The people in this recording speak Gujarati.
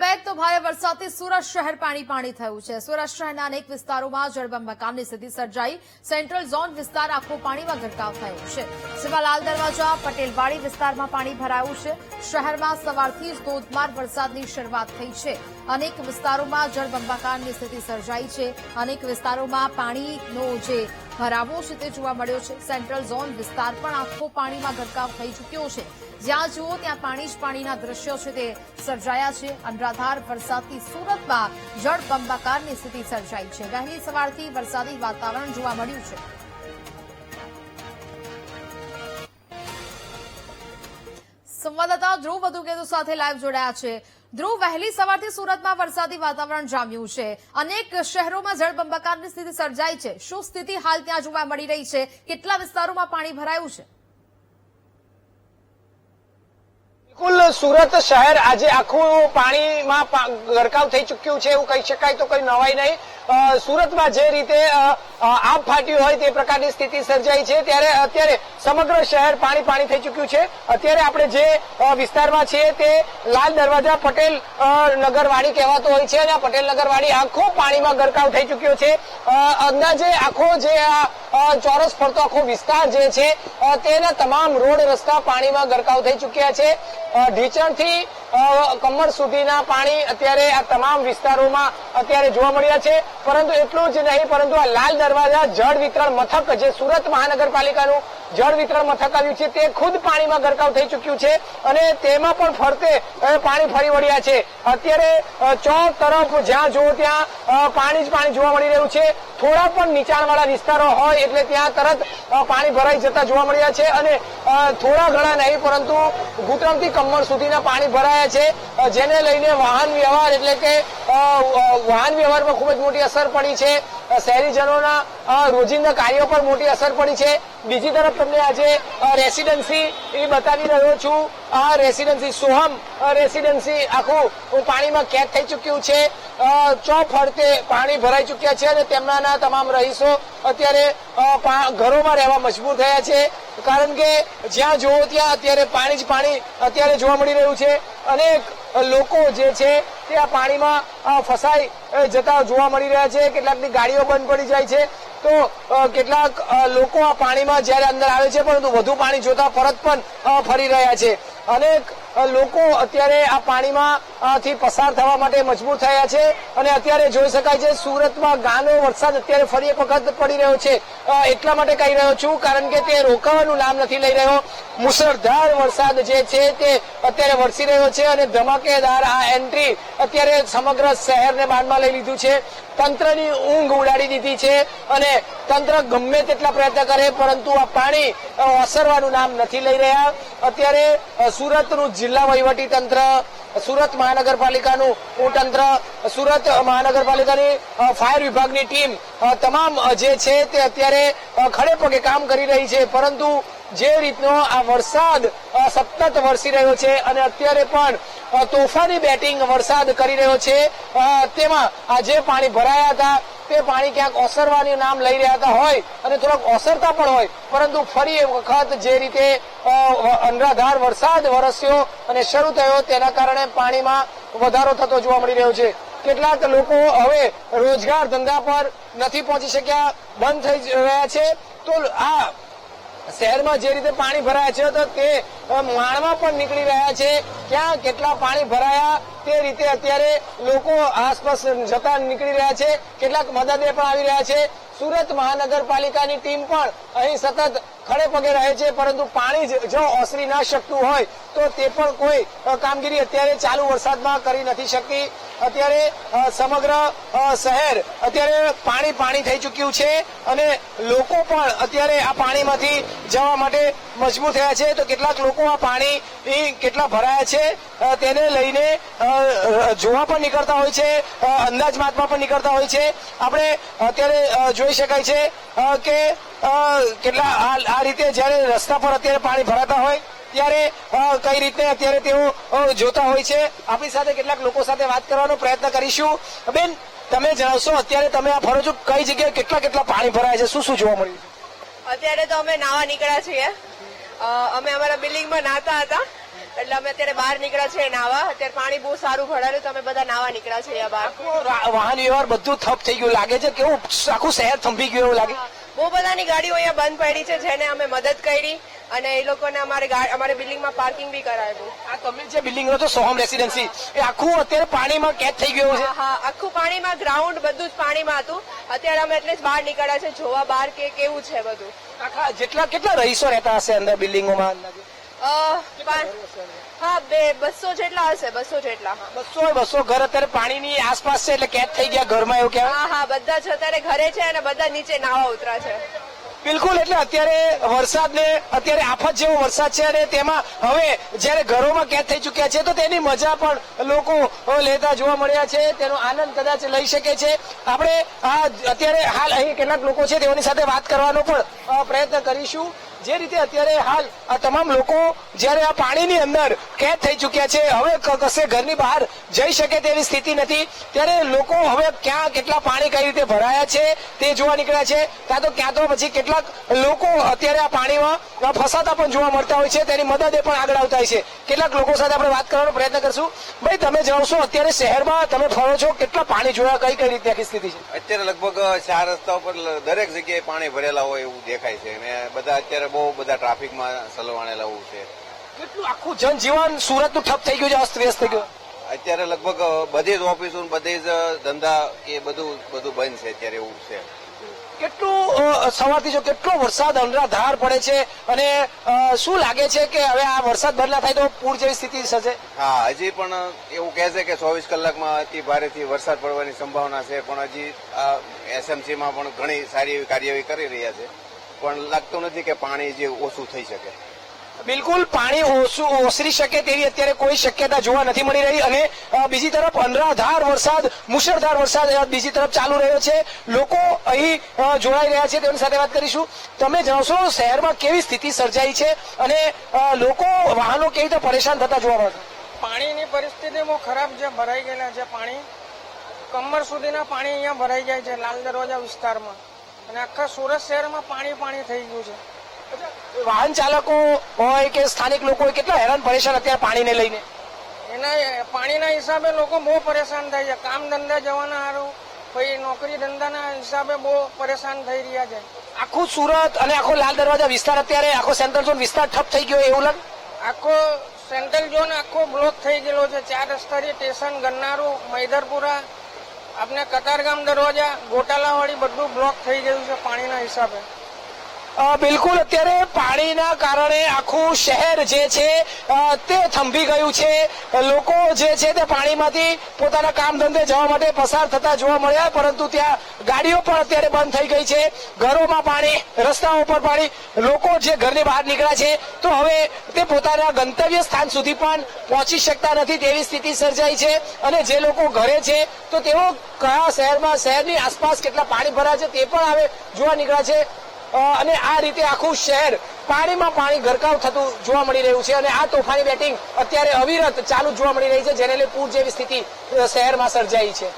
બેક તો ભારે વરસાદથી સુરત શહેર પાણી થયું છે। સુરત શહેરના અનેક વિસ્તારોમાં જળબંબાકારની સ્થિતિ સર્જાઈ। સેન્ટ્રલ ઝોન વિસ્તાર આખો પાણીમાં ગરકાવ થયો છે। જેમાં લાલ દરવાજા પટેલવાડી વિસ્તારમાં પાણી ભરાયું છે। શહેરમાં સવારથી જ ધોધમાર વરસાદની શરૂઆત થઈ છે। અનેક વિસ્તારોમાં જળબંબાકારની સ્થિતિ સર્જાઈ છે। અનેક વિસ્તારોમાં પાણીનો જે ભરાવો છે તે જોવા મળ્યો છે। સેન્ટ્રલ ઝોન વિસ્તાર પણ આખો પાણીમાં ગરકાવ થઈ ચૂક્યો છે। જ્યાં જુઓ ત્યાં પાણી જ પાણીના દ્રશ્યો છે તે સર્જાયા છે। અનરાધાર વરસાદથી સુરતમાં જળબંબાકારની સ્થિતિ સર્જાઈ છે। વહેલી સવારથી વરસાદી વાતાવરણ જોવા મળ્યું છે। સંવાદદાતા ધ્રુવ વધુ કેતુ સાથે લાઈવ જોડાયા છે। ધ્રુવ, વહેલી સવારથી સુરતમાં વરસાદી વાતાવરણ જામ્યું છે। અનેક શહેરોમાં જળબંબાકારની સ્થિતિ સર્જાઈ છે। શું સ્થિતિ હાલ ત્યાં જોવા મળી રહી છે? કેટલા વિસ્તારોમાં પાણી ભરાયું છે? બિલકુલ, સુરત શહેર આજે આખું પાણીમાં ગરકાવ થઈ ચુક્યું છે એવું કહી શકાય તો કઈ નવાઈ નહીં। સુરતમાં જે રીતે આગ ફાટ્યું હોય તે પ્રકારની સ્થિતિ સર્જાઈ છે ત્યારે અત્યારે સમગ્ર શહેર પાણી થઈ ચુક્યું છે। અત્યારે આપણે જે વિસ્તારમાં છીએ તે લાલ દરવાજા પટેલ નગરવાડી કહેવાતો હોય છે અને આ પટેલ નગરવાડી આખો પાણીમાં ગરકાવ થઈ ચુક્યો છે। અંદાજે આખો જે ચોરસ ફરતો આખો વિસ્તાર જે છે તેના તમામ રોડ રસ્તા પાણીમાં ગરકાવ થઈ ચુક્યા છે। ઢીચણથી કમર સુધીના પાણી અત્યારે આ તમામ વિસ્તારોમાં અત્યારે જોવા મળ્યા છે। પરંતુ એટલું જ નહીં, પરંતુ આ લાલ દરવાજા જળ વિતરણ મથક જે સુરત મહાનગરપાલિકાનું જળ વિતરણ મથક આવ્યું છે તે ખુદ પાણીમાં ગરકાવ થઈ ચુક્યું છે અને તેમાં પણ ફરતે પાણી ફરી વળ્યા છે। અત્યારે ચોક તરફ જ્યાં જુઓ ત્યાં પાણી જ પાણી જોવા મળી રહ્યું છે। થોડા પણ નીચાણવાળા વિસ્તારો હોય એટલે ત્યાં તરત પાણી ભરાઈ જતા જોવા મળ્યા છે અને થોડા ઘણા નહીં પરંતુ ઘૂંટણથી કમર સુધીના પાણી ભરાયા છે, જેને લઈને વાહન વ્યવહાર એટલે કે વાહન વ્યવહારમાં ખૂબ જ મોટી અસર પડી છે। શહેરીજનોના રોજિંદા કાર્યો પર મોટી અસર પડી છે। બીજી તરફ તમને આજે રેસીડન્સી એ બતાવી રહ્યો છું। આ રેસીડન્સી સોહમ રેસીડન્સી આખું પાણીમાં કેદ થઈ ચુક્યું છે। ચોક ફરતે પાણી ભરાઈ ચુક્યા છે અને તેમના તમામ રહીશો અત્યારે ઘરોમાં રહેવા મજબૂર થયા છે, કારણ કે જ્યાં જુઓ ત્યાં અત્યારે પાણી જ પાણી અત્યારે જોવા મળી રહ્યું છે। અનેક લોકો જે છે તે આ પાણીમાં ફસાઈ જતા જોવા મળી રહ્યા છે। કેટલાકની ગાડીઓ બંધ પડી જાય છે તો કેટલાક લોકો આ પાણીમાં જયારે અંદર આવે છે પરંતુ વધુ પાણી જોતા પરત પણ ફરી રહ્યા છે। અનેક લોકો અત્યારે આ પાણીમાં થી પસાર થવા માટે મજબૂર થયા છે અને અત્યારે જોઈ શકાય છે સુરતમાં ગાનો વરસાદ અત્યારે ફરી એક વખત પડી રહ્યો છે। એટલા માટે કહી રહ્યો છું કારણ કે તે રોકાવાનું નામ નથી લઈ રહ્યો। મુશળધાર વરસાદ જે છે તે અત્યારે વરસી રહ્યો છે અને ધમાકેદાર આ એન્ટ્રી અત્યારે સમગ્ર શહેરને બાનમાં લઈ લીધું છે। તંત્રની ઊંઘ ઉડાડી દીધી છે અને તંત્ર ગમે તેટલા પ્રયત્ન કરે પરંતુ આ પાણી ઓસરવાનું નામ નથી લઈ રહ્યા। અત્યારે સુરતનું જિલ્લા વહીવટી તંત્ર, સુરત મહાનગરપાલિકાનું તંત્ર, સુરત મહાનગરપાલિકાની ફાયર વિભાગની ટીમ તમામ જે છે તે અત્યારે ખડે પગે કામ કરી રહી છે, પરંતુ જે રીતનો આ વરસાદ સતત વરસી રહ્યો છે અને અત્યારે પણ તોફાની બેટિંગ વરસાદ કરી રહ્યો છે તેમાં આ જે પાણી ભરાયા હતા તે પાણી ક્યાંક ઓસરવાનું નામ લઈ રહ્યા હતા હોય અને થોડાક ઓસરતા પણ હોય, પરંતુ ફરી એક વખત જે રીતે અનરાધાર વરસાદ વરસ્યો અને શરૂ થયો તેના કારણે પાણીમાં વધારો થતો જોવા મળી રહ્યો છે। કેટલાક લોકો હવે રોજગાર ધંધા પર નથી પહોંચી શક્યા, બંધ થઈ રહ્યા છે। તો આ શહેરમાં જે રીતે પાણી ભરાયા છે તો તે માણવા પણ નીકળી રહ્યા છે। ક્યાં કેટલા પાણી ભરાયા તે રીતે અત્યારે લોકો આસપાસ જતા નીકળી રહ્યા છે। કેટલાક મદદે પણ આવી રહ્યા છે। સુરત મહાનગરપાલિકાની ટીમ પણ અહીં સતત ખડે પગે રહે છે, પરંતુ પાણી જો ઓસરી ના શકતું હોય તો તે પણ કોઈ કામગીરી અત્યારે ચાલુ વરસાદમાં કરી નથી શકતી। અત્યારે સમગ્ર શહેર અત્યારે પાણી થઈ ચુક્યું છે અને લોકો પણ અત્યારે આ પાણીમાંથી જવા માટે મજબૂર થયા છે। તો કેટલાક લોકો આ પાણી કેટલા ભરાયા છે તેને લઈને જોવા પણ નીકળતા હોય છે, અંદાજ માપવા પણ નીકળતા હોય છે। આપણે અત્યારે જોઈ શકાય છે કે કેટલા આ રીતે જયારે રસ્તા પર અત્યારે પાણી ભરાતા હોય ત્યારે કઈ રીતે અત્યારે તેઓ જોતા હોય છે। આપણી સાથે કેટલાક લોકો સાથે વાત કરવાનો પ્રયત્ન કરીશું। બેન, તમે જણાવશો અત્યારે તમે આ ફરો છો, કઈ જગ્યાએ કેટલા પાણી ભરાય છે, શું જોવા મળ્યું છે? અત્યારે તો અમે નાવા નીકળ્યા છીએ। અમે અમારા બિલ્ડિંગમાં નાતા હતા એટલે અમે અત્યારે બહાર નીકળ્યા છે નાવા. અત્યારે પાણી બહુ સારું ભરાયેલું તો અમે બધા નાવા નીકળ્યા છે અહીંયા બહાર. વાહન વ્યવહાર બધું ઠપ થઈ ગયું લાગે છે, કેવું આખું શહેર થંભી ગયું એવું લાગે? બહુ બધાની ગાડીઓ અહીંયા બંધ પડી છે, જેને અમે મદદ કરી અને એ લોકોને અમારે બિલ્ડિંગમાં પાર્કિંગ બી કરાવ્યું. આ તમે જે બિલ્ડિંગ રહો છો સોહમ રેસિડેન્સી, એ આખું અત્યારે પાણીમાં કેદ થઈ ગયું છે. હા, આખું પાણીમાં, ગ્રાઉન્ડ બધું જ પાણીમાં હતું. અત્યારે અમે એટલે જ બહાર નીકળ્યા છે જોવા બહાર કે કેવું છે બધું. આખા કેટલા રહીશો રહેતા હશે અંદર બિલ્ડિંગોમાં? હા, 200 જેટલા હશે, 200 જેટલા. 200 ઘર અત્યારે પાણીની આસપાસ છે એટલે કેદ થઈ ગયા ઘરમાં, એવું કહેવાય? હા, બધા જ અત્યારે ઘરે છે અને બધા નીચે નાવા ઉતરા છે. બિલકુલ, એટલે અત્યારે વરસાદને અત્યારે આફત જેવો વરસાદ છે અને તેમાં હવે જયારે ઘરોમાં કેદ થઈ ચુક્યા છે તો તેની મજા પણ લોકો લેતા જોવા મળ્યા છે, તેનો આનંદ કદાચ લઈ શકે છે. આપણે અત્યારે હાલ અહીં કેટલાક લોકો છે તેઓની સાથે વાત કરવાનો પણ પ્રયત્ન કરીશું. જે રીતે અત્યારે હાલ આ તમામ લોકો જયારે આ પાણીની અંદર કેદ થઈ ચુક્યા છે, હવે કશે ઘરની બહાર જઈ શકે તેવી સ્થિતિ નથી, ત્યારે લોકો હવે ક્યાં કેટલા પાણી કઈ રીતે ભરાયા છે તે જોવા નીકળ્યા છે. ક્યાં તો પછી કેટલાક લોકો અત્યારે આ પાણીમાં ફસાતા પણ જોવા મળતા હોય છે, તેની મદદે પણ આગળ આવતા હોય છે. કેટલાક લોકો સાથે આપણે વાત કરવાનો પ્રયત્ન કરશું. ભાઈ, તમે જણાવશો અત્યારે શહેરમાં તમે ફરો છો, કેટલા પાણી જોયા, કઈ કઈ રીતે આખી સ્થિતિ છે? અત્યારે લગભગ 4 રસ્તા ઉપર દરેક જગ્યાએ પાણી ભરેલા હોય એવું દેખાય છે અને બધા અત્યારે બહુ બધા ટ્રાફિકમાં સલવાણેલા એવું છે. કેટલું આખું જનજીવન સુરતનું ઠપ થઈ ગયું છે, અસ્તવ્યસ્ત થઈ ગયું. અત્યારે લગભગ બધી જ ઓફિસો બધી જ ધંધા કે બધું બંધ છે અત્યારે એવું છે. કેટલું સવારથી જો કેટલો વરસાદ અનરાધાર પડે છે અને શું લાગે છે કે હવે આ વરસાદ બંધ ના થાય તો પૂર જેવી સ્થિતિ થશે? હા, હજી પણ એવું કહે છે કે 24 કલાકમાં અતિ ભારેથી વરસાદ પડવાની સંભાવના છે, પણ હજી એસએમસીમાં પણ ઘણી સારી એવી કાર્યવાહી કરી રહ્યા છે, પણ લાગતું નથી કે પાણી જે ઓછું થઈ શકે. બિલકુલ, પાણી ઓસરી શકે તેવી અત્યારે કોઈ શક્યતા જોવા નથી મળી રહી અને બીજી તરફ અનરાધાર વરસાદ, મુશળધાર વરસાદ બીજી તરફ ચાલુ રહ્યો છે. લોકો અહીં જોડાઈ રહ્યા છે, તેમની સાથે વાત કરીશું. તમે જણાવશો શહેરમાં કેવી સ્થિતિ સર્જાઈ છે અને લોકો વાહનો કેવી રીતે પરેશાન થતા જોવા મળે? પાણીની પરિસ્થિતિ બહુ ખરાબ છે, ભરાઈ ગયેલા છે પાણી. કમર સુધીના પાણી અહીંયા ભરાઈ જાય છે લાલ દરવાજા વિસ્તારમાં અને આખા સુરત શહેરમાં પાણી થઈ ગયું છે. વાહન ચાલકો હોય કે સ્થાનિક લોકો હોય, કેટલા હેરાન પરેશાન અત્યારે પાણીને લઈને? એના પાણીના હિસાબે લોકો બહુ પરેશાન થાય છે. કામ ધંધા જવાના સારું, પછી નોકરી ધંધાના હિસાબે બહુ પરેશાન થઈ રહ્યા છે. આખું સુરત અને આખો લાલ દરવાજા વિસ્તાર અત્યારે આખો સેન્ટ્રલ ઝોન વિસ્તાર ઠપ થઈ ગયો એવું લાગે? આખો સેન્ટ્રલ ઝોન આખો બ્લોક થઈ ગયેલો છે. 4 રસ્તાથી સ્ટેશન, ગન્નારું, મૈદરપુરા, આપણે કતારગામ દરવાજા, ગોટાલાવાડી બધું બ્લોક થઈ ગયું છે પાણીના હિસાબે. બિલકુલ, અત્યારે પાણીના કારણે આખું શહેર જે છે તે થંભી ગયું છે. લોકો જે છે તે પાણીમાંથી પોતાના કામ ધંધે જવા માટે પસાર થતા જોવા મળ્યા, પરંતુ ત્યાં ગાડીઓ પણ અત્યારે બંધ થઈ ગઈ છે. ઘરોમાં પાણી, રસ્તાઓ પર પાણી. લોકો જે ઘરની બહાર નીકળ્યા છે તો હવે તે પોતાના ગંતવ્ય સ્થાન સુધી પણ પહોંચી શકતા નથી તેવી સ્થિતિ સર્જાઈ છે. અને જે લોકો ઘરે છે તો તેઓ કયા શહેરમાં, શહેરની આસપાસ કેટલા પાણી ભરાય છે તે પણ હવે જોવા નીકળ્યા છે. અને આ રીતે આખું શહેર પાણીમાં પાણી ગરકાવ થતું જોવા મળી રહ્યું છે અને આ તોફાની બેટિંગ અત્યારે અવિરત ચાલુ જોવા મળી રહી છે, જેને લઈ પૂર જેવી સ્થિતિ શહેરમાં સર્જાઈ છે.